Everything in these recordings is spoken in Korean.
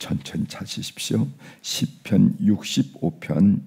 천천히 찾으십시오. 시편 65편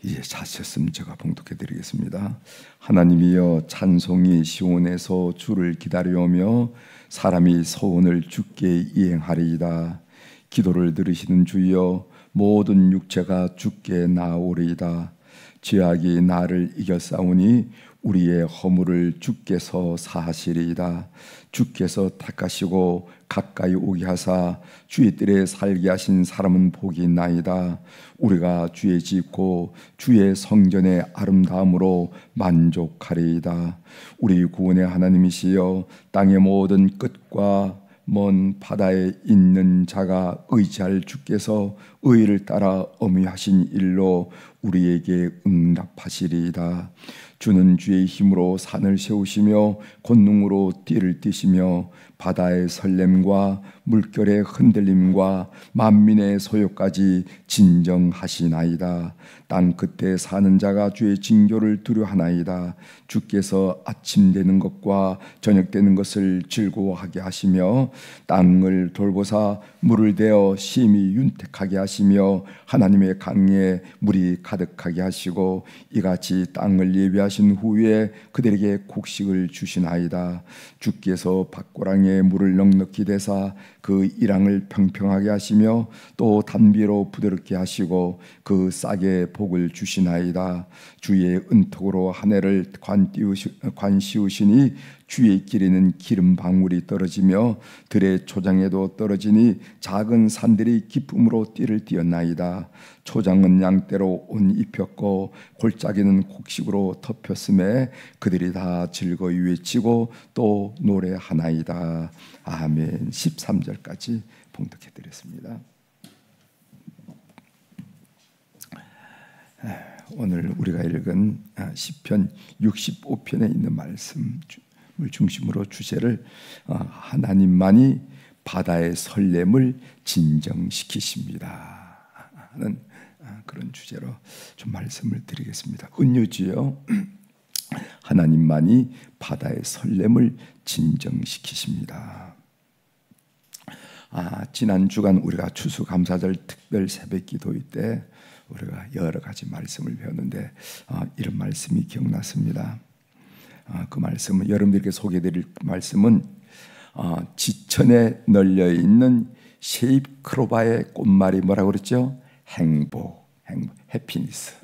이제 찾으셨으면 제가 봉독해 드리겠습니다. 하나님이여, 찬송이 시온에서 주를 기다려오며 사람이 소원을 주께 이행하리이다. 기도를 들으시는 주여, 모든 육체가 주께 나아오리이다. 죄악이 나를 이겨싸우니 우리의 허물을 주께서 사하시리이다. 주께서 택하시고 가까이 오게 하사 주의 뜰에 살게 하신 사람은 복이 있나이다. 우리가 주의 짓고 주의 성전의 아름다움으로 만족하리이다. 우리 구원의 하나님이시여, 땅의 모든 끝과 먼 바다에 있는 자가 의지할 주께서 의를 따라 엄히하신 일로 우리에게 응답하시리이다. 주는 주의 힘으로 산을 세우시며 권능으로 띠를 띠시며 바다의 설렘과 물결의 흔들림과 만민의 소요까지 진정하시나이다. 땅 끝에 사는 자가 주의 징조를 두려워하나이다. 주께서 아침 되는 것과 저녁 되는 것을 즐거워하게 하시며 땅을 돌보사 물을 대어 심히 윤택하게 하시며 하나님의 강에 물이 가득하게 하시고 이같이 땅을 예비하신 후에 그들에게 곡식을 주시나이다. 주께서 밭고랑에 물을 넉넉히 대사 그 이랑을 평평하게 하시며 또 단비로 부드럽게 하시고 그 싹에 복을 주시나이다. 주의 은톡으로 한 해를 관 씌우시니 주의 길에는 기름 방울이 떨어지며 들의 초장에도 떨어지니 작은 산들이 기쁨으로 띠를 띠었나이다. 초장은 양떼로 옷 입혔고 골짜기는 곡식으로 덮였음에 그들이 다 즐거이 외치고 또 노래하나이다. 아멘. 13절까지 봉독해 드렸습니다. 오늘 우리가 읽은 시편 65편에 있는 말씀을 중심으로 주제를 하나님만이 바다의 설렘을 진정시키십니다 하는 그런 주제로 좀 말씀을 드리겠습니다. 은유지요. 하나님만이 바다의 설렘을 진정시키십니다. 지난 주간 우리가 추수감사절 특별 새벽 기도회 때 우리가 여러 가지 말씀을 배웠는데 이런 말씀이 기억났습니다. 그 말씀은 여러분들께 소개해드릴 말씀은 지천에 널려 있는 쉐입크로바의 꽃말이 뭐라고 그랬죠? 행복, 해피니스,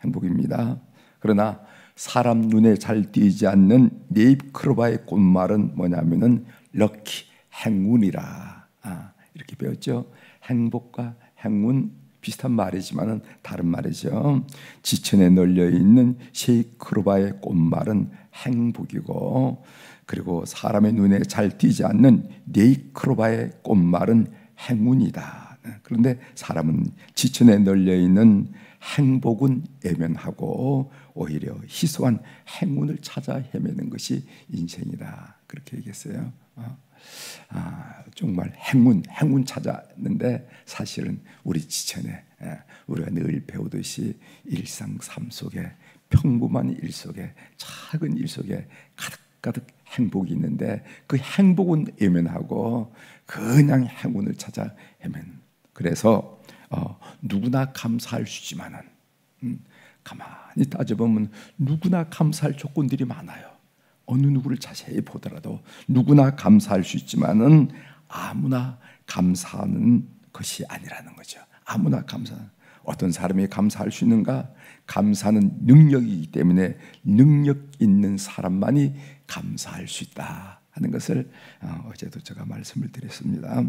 행복입니다. 그러나 사람 눈에 잘 띄지 않는 네잎크로바의 꽃말은 뭐냐면은 럭키, 행운이라 이렇게 배웠죠. 행복과 행운 비슷한 말이지만은 다른 말이죠. 지천에 널려 있는 쉐이크로바의 꽃말은 행복이고, 그리고 사람의 눈에 잘 띄지 않는 네이크로바의 꽃말은 행운이다. 그런데 사람은 지천에 널려 있는 행복은 외면하고 오히려 희소한 행운을 찾아 헤매는 것이 인생이다. 그렇게 얘기했어요. 정말 행운 찾았는데 사실은 우리 지천에 우리가 늘 배우듯이 일상 삶 속에 평범한 일 속에 작은 일 속에 가득 행복이 있는데 그 행복은 외면하고 그냥 행운을 찾아 헤맨. 그래서 누구나 감사할 수 있지만은 가만히 따져보면 누구나 감사할 조건들이 많아요. 어느 누구를 자세히 보더라도 누구나 감사할 수 있지만은 아무나 감사하는 것이 아니라는 거죠. 아무나 어떤 사람이 감사할 수 있는가? 감사는 능력이기 때문에 능력 있는 사람만이 감사할 수 있다 하는 것을 어제도 제가 말씀을 드렸습니다.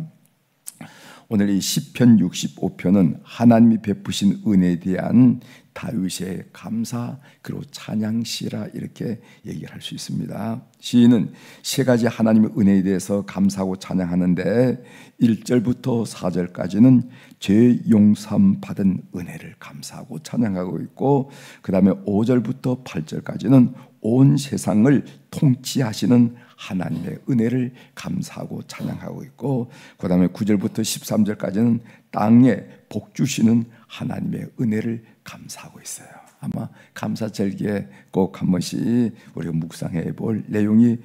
오늘 이 시편 65편은 하나님이 베푸신 은혜에 대한 다윗의 감사 그리고 찬양시라 이렇게 얘기를 할 수 있습니다. 시인은 세 가지 하나님의 은혜에 대해서 감사하고 찬양하는데 1절부터 4절까지는 죄 용서함 받은 은혜를 감사하고 찬양하고 있고, 그 다음에 5절부터 8절까지는 온 세상을 통치하시는 하나님의 은혜를 감사하고 찬양하고 있고, 그 다음에 9절부터 13절까지는 땅에 복 주시는 하나님의 은혜를 감사하고 있어요. 아마 감사절기에 꼭 한 번씩 우리가 묵상해 볼 내용이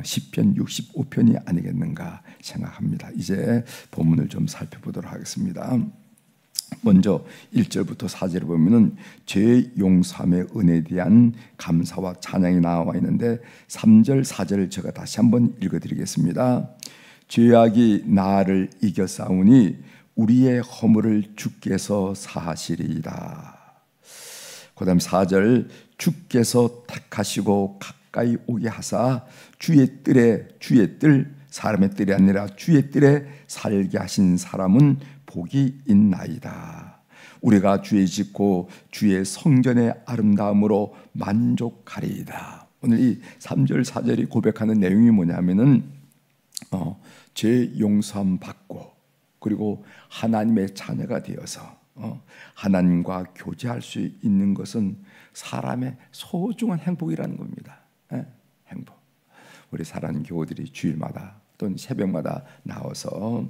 시편 65편이 아니겠는가 생각합니다. 이제 본문을 좀 살펴보도록 하겠습니다. 먼저 1절부터 4절을 보면은 죄 용서함의 은혜에 대한 감사와 찬양이 나와 있는데 3절 4절을 제가 다시 한번 읽어드리겠습니다. 죄악이 나를 이겨싸우니 우리의 허물을 주께서 사하시리이다. 그 다음 4절 주께서 택하시고 가까이 오게 하사 주의 뜰 사람의 뜰이 아니라 주의 뜰에 살게 하신 사람은 복이 있나이다. 우리가 주의 짓고 주의 성전의 아름다움으로 만족하리이다. 오늘 이 3절 4절이 고백하는 내용이 뭐냐면은 죄 용서함 받고 그리고 하나님의 자녀가 되어서 하나님과 교제할 수 있는 것은 사람의 소중한 행복이라는 겁니다. 행복. 우리 사랑하는 교우들이 주일마다 또는 새벽마다 나와서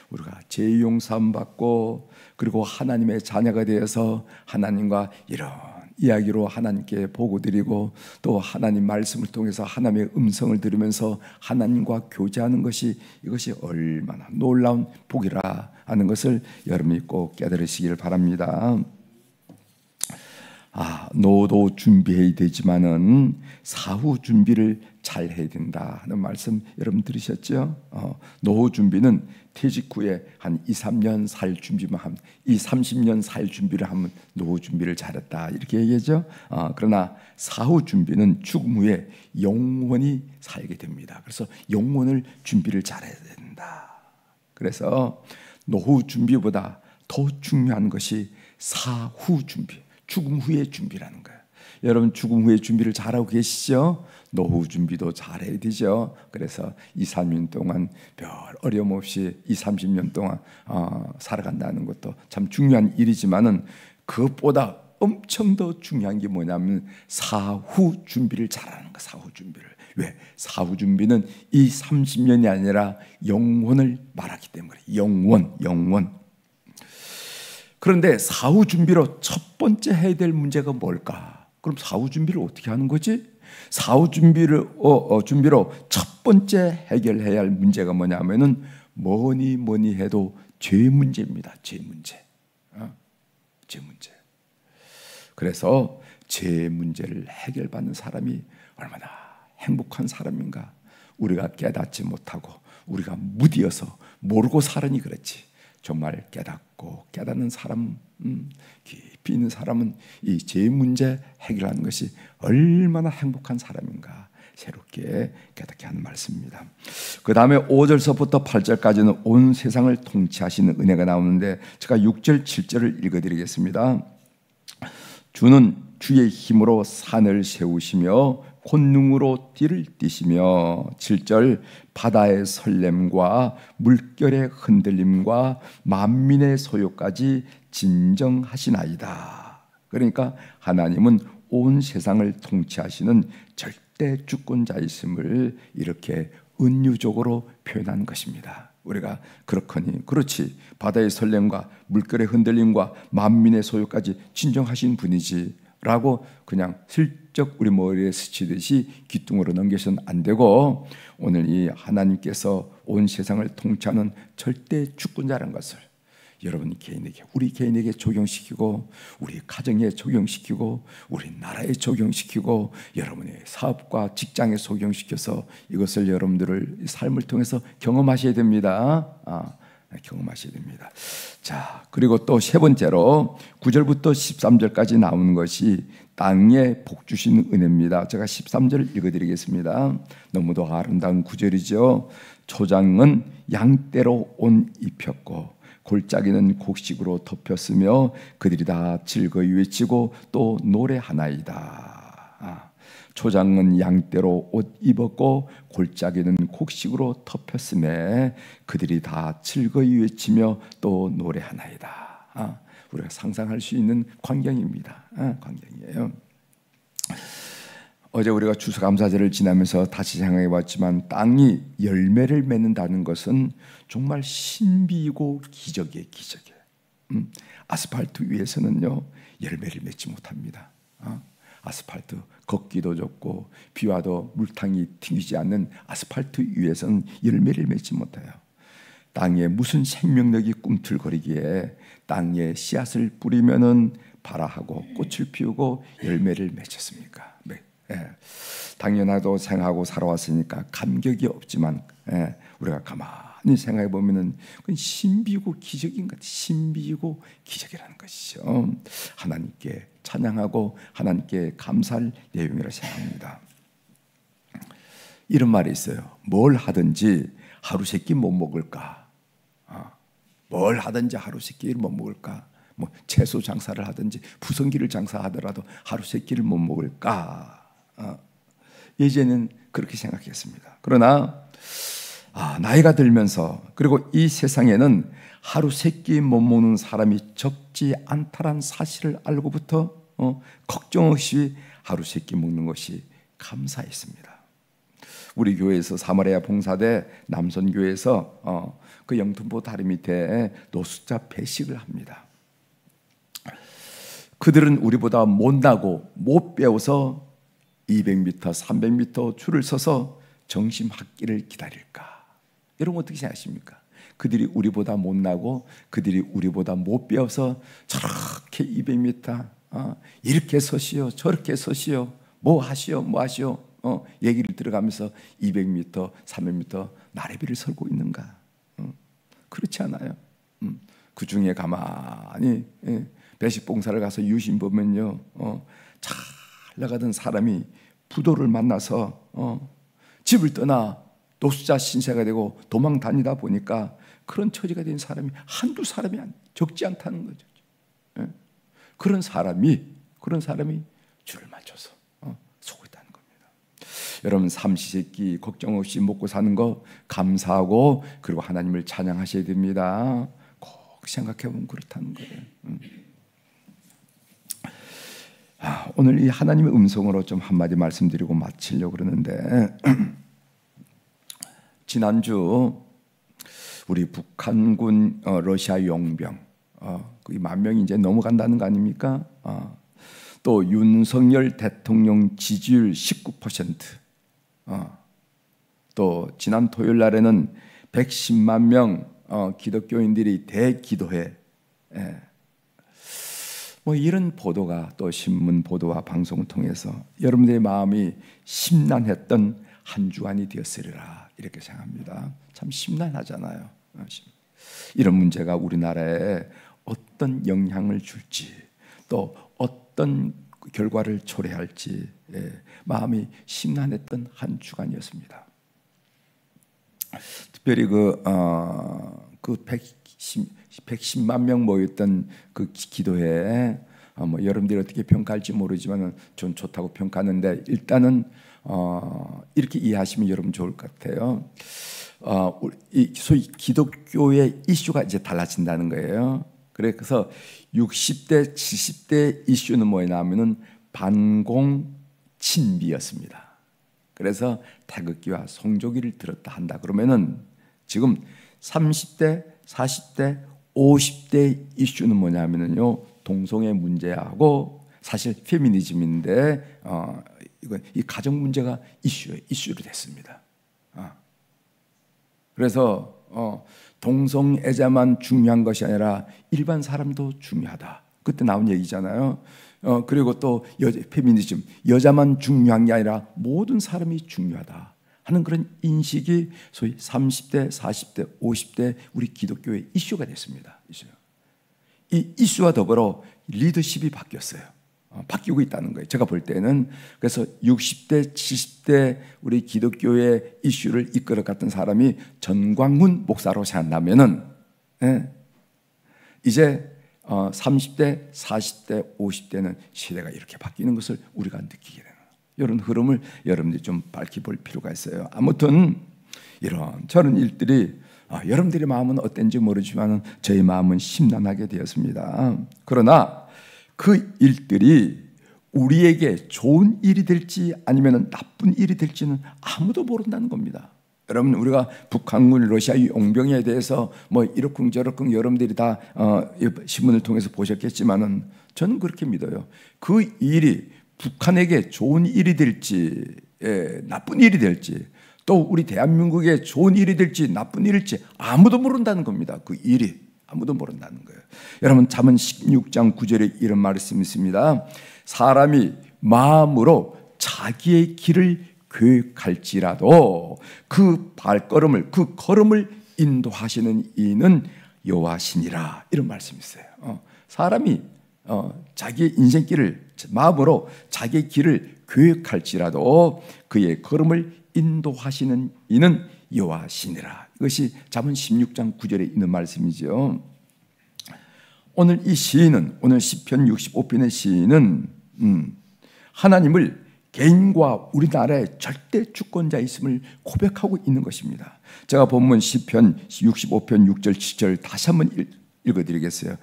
우리가 죄 용서함 받고 그리고 하나님의 자녀가 되어서 하나님과 이런 이야기로 하나님께 보고드리고 또 하나님 말씀을 통해서 하나님의 음성을 들으면서 하나님과 교제하는 것이 이것이 얼마나 놀라운 복이라 하는 것을 여러분이 꼭 깨달으시길 바랍니다. 노도 준비해야 되지만은 사후 준비를 잘 해야 된다 하는 말씀 여러분 들으셨죠? 노후 준비는 퇴직 후에 한 2, 3년 살 준비만 하면 2, 30년 살 준비를 하면 노후 준비를 잘했다 이렇게 얘기하죠. 그러나 사후 준비는 죽음 후에 영원히 살게 됩니다. 그래서 영원을 준비를 잘해야 된다. 그래서 노후 준비보다 더 중요한 것이 사후 준비, 죽음 후의 준비라는 거예요. 여러분 죽음 후의 준비를 잘하고 계시죠? 노후 준비도 잘해야 되죠. 그래서 2, 3년 동안 별 어려움 없이 2, 30년 동안 살아간다는 것도 참 중요한 일이지만은 그것보다 엄청 더 중요한 게 뭐냐면 사후 준비를 잘하는 거. 사후 준비를. 왜? 사후 준비는 이 30년이 아니라 영원을 말하기 때문에 영원. 그런데 사후 준비로 첫 번째 해야 될 문제가 뭘까? 그럼 사후 준비를 어떻게 하는 거지? 사후 준비로 첫 번째 해결해야 할 문제가 뭐냐면은 뭐니 해도 죄 문제입니다. 죄 문제. 그래서 죄 문제를 해결받는 사람이 얼마나 행복한 사람인가? 우리가 깨닫지 못하고 우리가 무디어서 모르고 살으니 그렇지. 정말 깨닫고 깨닫는 사람, 깊이 있는 사람은 이 죄 문제 해결하는 것이 얼마나 행복한 사람인가 새롭게 깨닫게 하는 말씀입니다. 그 다음에 5절서부터 8절까지는 온 세상을 통치하시는 은혜가 나오는데 제가 6절, 7절을 읽어드리겠습니다. 주는 주의 힘으로 산을 세우시며 권능으로 띠를 띠시며 7절 바다의 설렘과 물결의 흔들림과 만민의 소요까지 진정하시나이다. 그러니까 하나님은 온 세상을 통치하시는 절대 주권자이심을 이렇게 은유적으로 표현한 것입니다. 우리가 그렇지 바다의 설렘과 물결의 흔들림과 만민의 소요까지 진정하신 분이지 라고 그냥 슬쩍 우리 머리에 스치듯이 귀뚱으로 넘겨서는 안 되고 오늘 이 하나님께서 온 세상을 통치하는 절대 주권자라는 것을 여러분 개인에게 우리 개인에게 적용시키고 우리 가정에 적용시키고 우리 나라에 적용시키고 여러분의 사업과 직장에 적용시켜서 이것을 여러분들을 삶을 통해서 경험하셔야 됩니다. 경험하셔야 됩니다. 자, 그리고 또 세 번째로 9절부터 13절까지 나오는 것이 땅에 복 주신 은혜입니다. 제가 13절을 읽어드리겠습니다. 너무도 아름다운 9절이죠. 초장은 양떼로 옷 입혔고 골짜기는 곡식으로 덮였으며 그들이 다 즐거이 외치고 또 노래하나이다. 초장은 양떼로 옷 입었고 골짜기는 곡식으로 덮였음에 그들이 다 즐거이 외치며 또 노래하나이다. 우리가 상상할 수 있는 광경입니다. 광경이에요. 어제 우리가 추수감사절을 지나면서 다시 생각해 봤지만 땅이 열매를 맺는다는 것은 정말 신비이고 기적이에요. 아스팔트 위에서는요 열매를 맺지 못합니다. 아스팔트 걷기도 좋고 비 와도 물탕이 튕기지 않는 아스팔트 위에서는 열매를 맺지 못해요. 땅에 무슨 생명력이 꿈틀거리기에 땅에 씨앗을 뿌리면은 발아하고 꽃을 피우고 열매를 맺었습니까? 당연하도 생각하고 살아왔으니까 감격이 없지만 우리가 가만히 생각해 보면은 그건 신비고 기적인 것 같아요. 신비고 기적이라는 것이죠. 하나님께 찬양하고 하나님께 감사할 내용이라 생각합니다. 이런 말이 있어요. 뭘 하든지 하루 세 끼 못 먹을까? 뭘 하든지 하루 세 끼를 못 먹을까? 뭐 채소 장사를 하든지 부성기를 장사하더라도 하루 세 끼를 못 먹을까? 예전에는 그렇게 생각했습니다. 그러나 나이가 들면서 그리고 이 세상에는 하루 세 끼 못 먹는 사람이 적지 않다란 사실을 알고부터 걱정 없이 하루 세 끼 먹는 것이 감사했습니다. 우리 교회에서 사마리아 봉사대 남선교회에서 그 영등포 다리 밑에 노숙자 배식을 합니다. 그들은 우리보다 못나고 못 배워서 200m, 300m 줄을 서서 점심 한 끼를 기다릴까? 여러분 어떻게 생각하십니까? 그들이 우리보다 못나고 그들이 우리보다 못 배워서 저렇게 200m 이렇게 서시오 저렇게 서시오 뭐 하시오 얘기를 들어가면서 200m, 300m 나래비를 설고 있는가? 그렇지 않아요. 그 중에 가만히 배식 봉사를 가서 유심 보면요, 잘 나가던 사람이 부도를 만나서 집을 떠나 노숙자 신세가 되고 도망 다니다 보니까 그런 처지가 된 사람이 한두 사람이 적지 않다는 거죠. 그런 사람이 줄을 맞춰서 서고 있다는 겁니다. 여러분 삼시세끼 걱정 없이 먹고 사는 거 감사하고 그리고 하나님을 찬양하셔야 됩니다. 꼭 생각해 보면 그렇다는 거예요. 오늘 이 하나님의 음성으로 좀 한마디 말씀드리고 마치려고 그러는데 지난주 우리 북한군 러시아 용병 거의 10,000명이 이제 넘어간다는 거 아닙니까? 또 윤석열 대통령 지지율 19%, 또 지난 토요일 날에는 110만 명 기독교인들이 대기도회, 뭐 이런 보도가 또 신문 보도와 방송을 통해서 여러분들의 마음이 심란했던 한 주간이 되었으리라 이렇게 생각합니다. 참 심란하잖아요. 이런 문제가 우리나라에 어떤 영향을 줄지 또 어떤 결과를 초래할지 마음이 심란했던 한 주간이었습니다. 특별히 그 110만 명 모였던 그 기도회에 뭐 여러분들이 어떻게 평가할지 모르지만 전 좋다고 평가하는데 일단은 이렇게 이해하시면 여러분 좋을 것 같아요. 소위 기독교의 이슈가 이제 달라진다는 거예요. 그래서 60대, 70대 이슈는 뭐냐면은 반공 친미였습니다. 그래서 태극기와 성조기를 들었다 한다 그러면은 지금 30대, 40대, 50대 이슈는 뭐냐면은요 동성애 문제하고 사실 페미니즘인데 이건 이 가정 문제가 이슈로 됐습니다. 그래서 동성애자만 중요한 것이 아니라 일반 사람도 중요하다. 그때 나온 얘기잖아요. 그리고 또 페미니즘 여자만 중요한 게 아니라 모든 사람이 중요하다 하는 그런 인식이 소위 30대, 40대, 50대 우리 기독교의 이슈가 됐습니다. 이 이슈와 더불어 리더십이 바뀌었어요. 바뀌고 있다는 거예요. 제가 볼 때는 그래서 60대, 70대 우리 기독교의 이슈를 이끌어갔던 사람이 전광훈 목사로 생각하면은 이제 30대, 40대, 50대는 시대가 이렇게 바뀌는 것을 우리가 느끼게 되는 이런 흐름을 여러분들이 좀 밝혀볼 필요가 있어요. 아무튼 이런 저런 일들이 여러분들의 마음은 어땠는지 모르지만 저희 마음은 심란하게 되었습니다. 그러나 그 일들이 우리에게 좋은 일이 될지 아니면 나쁜 일이 될지는 아무도 모른다는 겁니다. 여러분 우리가 북한군 러시아 용병에 대해서 뭐 이러쿵저러쿵 여러분들이 다 신문을 통해서 보셨겠지만은 저는 그렇게 믿어요. 그 일이 북한에게 좋은 일이 될지 나쁜 일이 될지, 또 우리 대한민국에 좋은 일이 될지 나쁜 일일지 아무도 모른다는 겁니다. 그 일이 아무도 모른다는 거예요. 여러분, 잠언 16장 9절에 이런 말씀이 있습니다. 사람이 마음으로 자기의 길을 계획할지라도 그 발걸음을, 그 걸음을 인도하시는 이는 여호와시니라, 이런 말씀이 있어요. 사람이 자기의 인생길을 마음으로 자기의 길을 계획할지라도 그의 걸음을 인도하시는 이는 여호와시니라. 이것이 잠언 16장 9절에 있는 말씀이죠. 오늘 이 시인은, 오늘 시편 65편의 시인은 하나님을 개인과 우리나라의 절대 주권자이심을 고백하고 있는 것입니다. 제가 본문 시편 65편 6절 7절 다시 한번 읽어드리겠어요.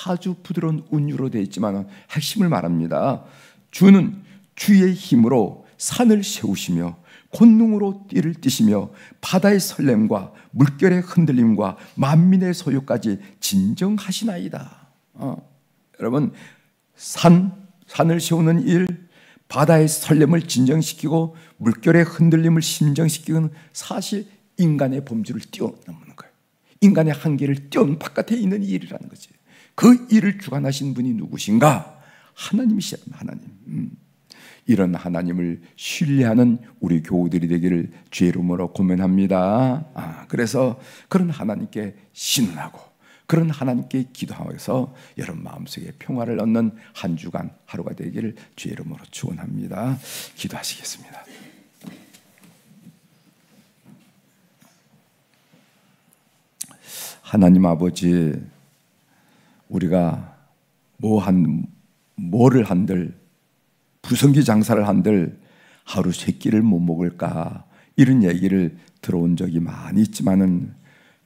아주 부드러운 운율로 되어 있지만 핵심을 말합니다. 주는 주의 힘으로 산을 세우시며 권능으로 띠를 띠시며 바다의 설렘과 물결의 흔들림과 만민의 소유까지 진정하시나이다. 여러분, 산을 세우는 일, 바다의 설렘을 진정시키고 물결의 흔들림을 진정시키는, 사실 인간의 범주를 뛰어넘는 거예요. 인간의 한계를 뛰어넘는 바깥에 있는 일이라는 거지. 그 일을 주관하신 분이 누구신가? 하나님이시야. 하나님. 이런 하나님을 신뢰하는 우리 교우들이 되기를 주의 이름으로 고면합니다. 그래서 그런 하나님께 신뢰하고 그런 하나님께 기도하면서 여러분 마음속에 평화를 얻는 한 주간 하루가 되기를 주의 이름으로 축원합니다. 기도하시겠습니다. 하나님 아버지, 우리가 뭐를 한들, 부성기 장사를 한들 하루 세 끼를 못 먹을까, 이런 얘기를 들어온 적이 많이 있지만은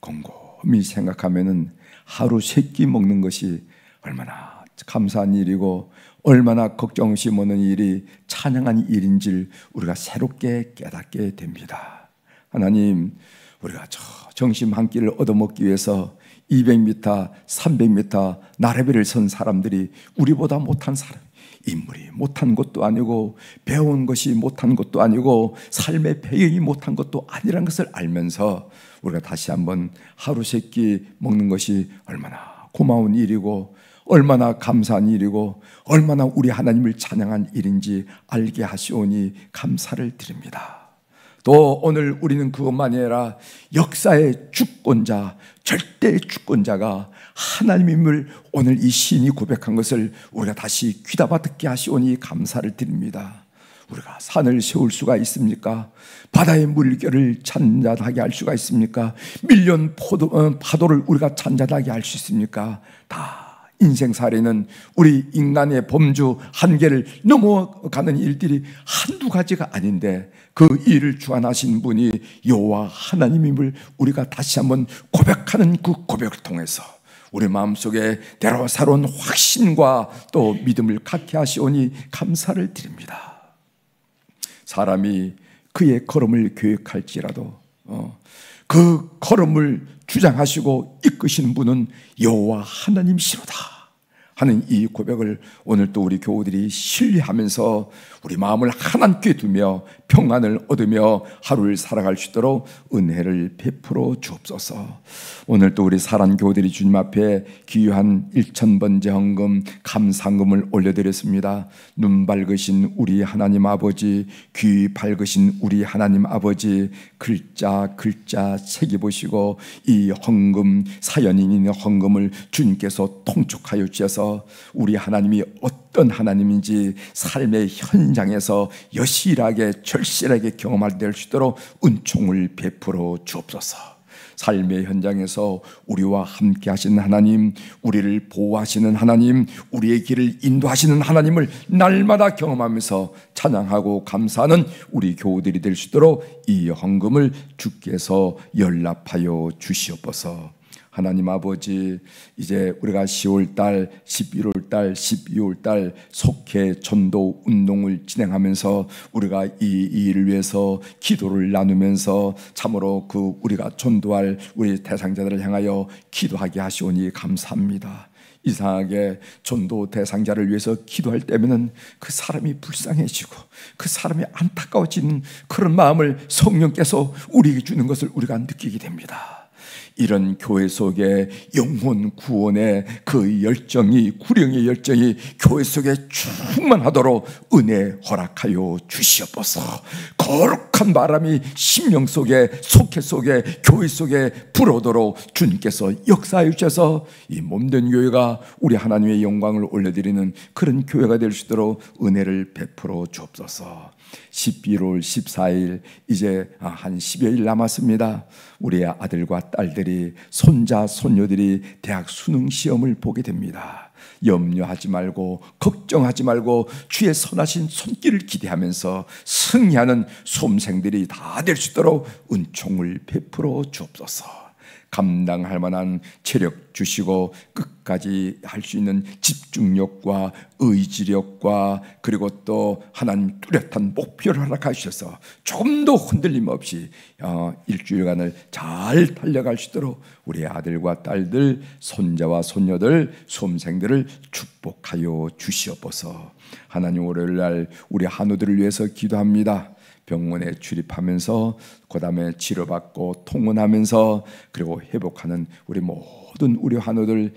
곰곰이 생각하면은 하루 세 끼 먹는 것이 얼마나 감사한 일이고 얼마나 걱정 없이 먹는 일이 찬양한 일인지를 우리가 새롭게 깨닫게 됩니다. 하나님, 우리가 저 정심 한 끼를 얻어먹기 위해서 200m, 300m 나래비를 선 사람들이 우리보다 못한 사람, 인물이 못한 것도 아니고 배운 것이 못한 것도 아니고 삶의 배경이 못한 것도 아니라는 것을 알면서 우리가 다시 한번 하루 세 끼 먹는 것이 얼마나 고마운 일이고 얼마나 감사한 일이고 얼마나 우리 하나님을 찬양한 일인지 알게 하시오니 감사를 드립니다. 또 오늘 우리는 그것만이 아니라 역사의 주권자, 절대 주권자가 하나님임을 오늘 이 시인이 고백한 것을 우리가 다시 귀담아 듣게 하시오니 감사를 드립니다. 우리가 산을 세울 수가 있습니까? 바다의 물결을 잔잔하게 할 수가 있습니까? 밀려온 파도를 우리가 잔잔하게 할 수 있습니까? 다 인생살이는 우리 인간의 범주 한계를 넘어가는 일들이 한두 가지가 아닌데 그 일을 주관하신 분이 여호와 하나님임을 우리가 다시 한번 고백하는 그 고백을 통해서 우리 마음속에 대로 새로운 확신과 또 믿음을 갖게 하시오니 감사를 드립니다. 사람이 그의 걸음을 계획할지라도 그 걸음을 주장하시고 이끄시는 분은 여호와 하나님이시로다 하는 이 고백을 오늘 또 우리 교우들이 신뢰하면서 우리 마음을 하나님께 두며 평안을 얻으며 하루를 살아갈 수 있도록 은혜를 베풀어 주옵소서. 오늘 또 우리 사랑 교우들이 주님 앞에 귀한 1000번째 헌금 감사금을 올려드렸습니다. 눈 밝으신 우리 하나님 아버지, 귀 밝으신 우리 하나님 아버지, 글자 새겨보시고 이 헌금, 사연이 있는 헌금을 주님께서 통촉하여 주셔서 우리 하나님이 어떤 하나님인지 삶의 현장에서 여실하게 절실하게 경험할 수 있도록 은총을 베풀어 주옵소서. 삶의 현장에서 우리와 함께 하시는 하나님, 우리를 보호하시는 하나님, 우리의 길을 인도하시는 하나님을 날마다 경험하면서 찬양하고 감사하는 우리 교우들이 될 수 있도록 이 헌금을 주께서 연락하여 주시옵소서. 하나님 아버지, 이제 우리가 10월달, 11월달, 12월달 속회 전도 운동을 진행하면서 우리가 이 일을 위해서 기도를 나누면서 참으로 그 우리가 전도할 우리 대상자들을 향하여 기도하게 하시오니 감사합니다. 이상하게 전도 대상자를 위해서 기도할 때면은 그 사람이 불쌍해지고 그 사람이 안타까워지는 그런 마음을 성령께서 우리에게 주는 것을 우리가 느끼게 됩니다. 이런 교회 속에 영혼 구원의 그 열정이, 구령의 열정이 교회 속에 충만하도록 은혜 허락하여 주시옵소서. 거룩한 바람이 심령 속에, 속회 속에, 교회 속에 불어오도록 주님께서 역사해 주셔서 이 몸된 교회가 우리 하나님의 영광을 올려드리는 그런 교회가 될 수 있도록 은혜를 베풀어 주옵소서. 11월 14일 이제 한 10여일 남았습니다. 우리의 아들과 딸들이, 손자, 손녀들이 대학 수능 시험을 보게 됩니다. 염려하지 말고 걱정하지 말고 주의 선하신 손길을 기대하면서 승리하는 수험생들이 다 될 수 있도록 은총을 베풀어 주옵소서. 감당할 만한 체력 주시고 끝까지 할 수 있는 집중력과 의지력과 그리고 또 하나님 뚜렷한 목표를 허락하셔서 조금도 흔들림 없이 일주일간을 잘 달려갈 수 있도록 우리 아들과 딸들, 손자와 손녀들, 수험생들을 축복하여 주시옵소서. 하나님, 월요일날 우리 한우들을 위해서 기도합니다. 병원에 출입하면서 그 다음에 치료받고 통원하면서 그리고 회복하는 우리 모든 우리 환우들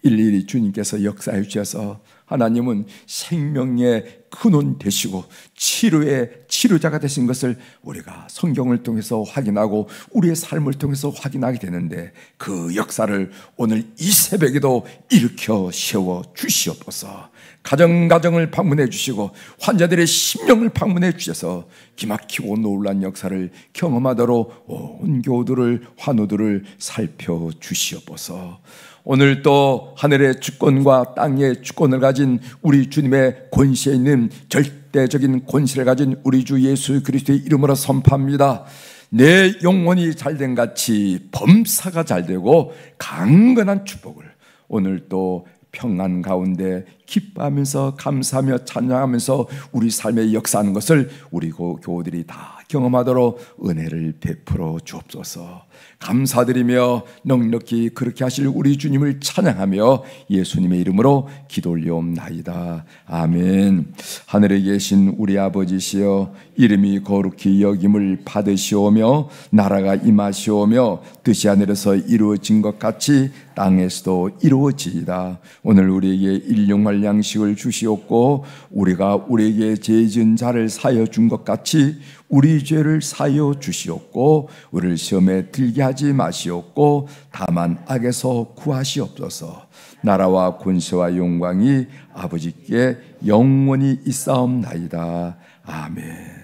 일일이 주님께서 역사해 주셔서 하나님은 생명의 근원 되시고 치료의 치료자가 되신 것을 우리가 성경을 통해서 확인하고 우리의 삶을 통해서 확인하게 되는데 그 역사를 오늘 이 새벽에도 일으켜 세워 주시옵소서. 가정을 방문해 주시고 환자들의 심령을 방문해 주셔서 기막히고 놀란 역사를 경험하도록 온 교우들을, 환우들을 살펴 주시옵소서. 오늘 또 하늘의 주권과 땅의 주권을 가진 우리 주님의 권세에 있는 절대적인 권세를 가진 우리 주 예수 그리스도의 이름으로 선포합니다. 내 영혼이 잘된 같이 범사가 잘되고 강건한 축복을 오늘 또 평안 가운데 기뻐하면서 감사하며 찬양하면서 우리 삶에 역사하는 것을 우리 교우들이 다 경험하도록 은혜를 베풀어 주옵소서. 감사드리며 넉넉히 그렇게 하실 우리 주님을 찬양하며 예수님의 이름으로 기도 올려옵나이다. 아멘. 하늘에 계신 우리 아버지시여, 이름이 거룩히 여김을 받으시오며 나라가 임하시오며 뜻이 하늘에서 이루어진 것 같이 땅에서도 이루어지이다. 오늘 우리에게 일용할 양식을 주시옵고 우리가 우리에게 죄 지은 자를 사하여 준 것 같이 우리 죄를 사하여 주시옵고 우리를 시험에 들게 하지 마시옵고 다만 악에서 구하시옵소서. 나라와 권세와 영광이 아버지께 영원히 있사옵나이다. 아멘.